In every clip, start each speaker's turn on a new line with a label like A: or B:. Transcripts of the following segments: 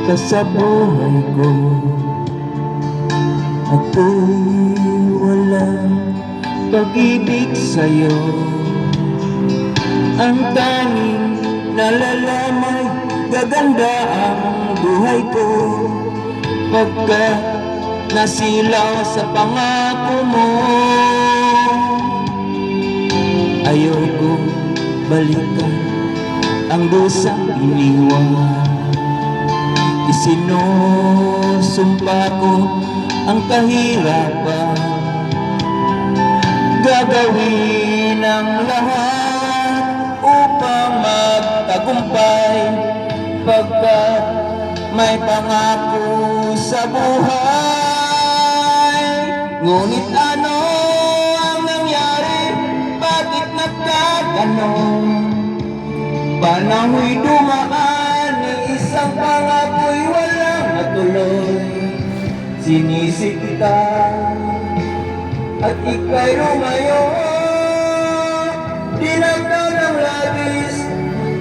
A: ka sa buhay ko. Ako'y walang pag-ibig sa'yo. Ang tanging nalalamay, gaganda ang buhay ko pagka nasilaw sa pangako mo. Ayaw ko balikan ang dusang iniwan. Isinusumpa ko ang kahirapan, gagawin ang lahat upang magtagumpay pagkat may pangako sa buhay. Ngunit ano ang nangyari? Bakit nagkaganon? Panahoy dumaan, ni isang pangako'y walang natuloy. Sinisi kita at ika'y lumayo. Dinamdam ng labis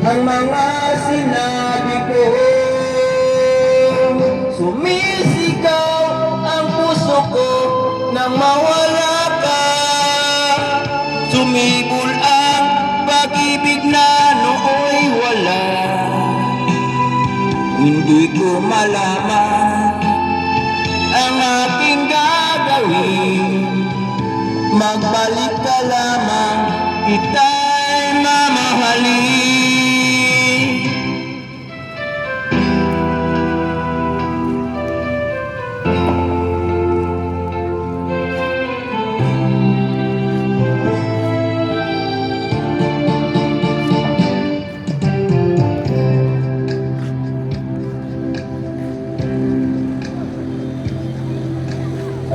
A: ang mga sinabi ko. Sumisigaw ang puso ko nang mawala ka. Sumibol ang pag-ibig na nooy wala. Hindi ko malaman ang aking gagawin. Magbalik ka lamang, kita'y mamahalin.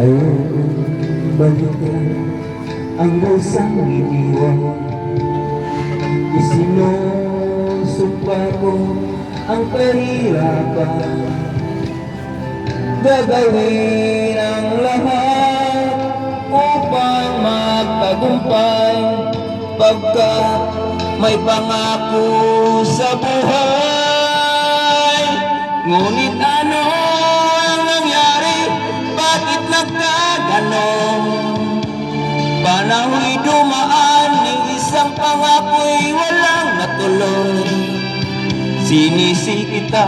A: Ayaw balikan ang dusang iniwan. Isinusumpa ko ang kahirapan, gagawin ang lahat upang magtagumpay pagkat may pangako sa buhay. Ngunit ano ang nangyari? Bakit nagkaganon? Panahoy dumaan, ni isang pangako'y walang natuloy. Sinisi kita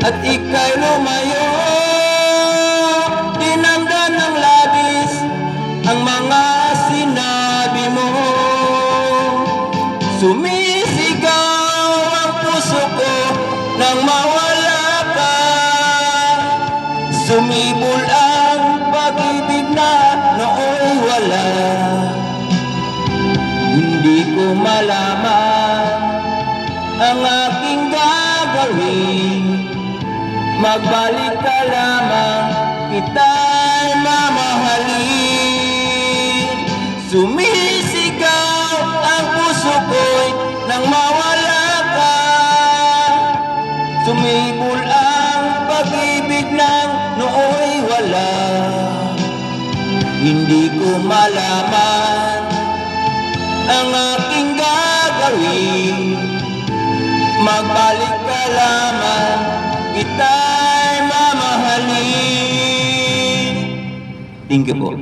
A: at ika'y lumayo. Dinamdam ng labis ang mga sinabi mo. Sumisigaw ang puso ko nang mawala ka. Sumibol ang pag-ibig na nooy wala. Hindi ko malaman ang aking gagawin. Magbalik ka lamang, kita'y mamahalin. Sumisigaw ang puso ko'y nang mawala ka. Sumibol ang pag-ibig ng nooy wala. Hindi ko malaman ang aking gagawin. Magbalik ka lamang, kita'y mamahalin. Thank you po.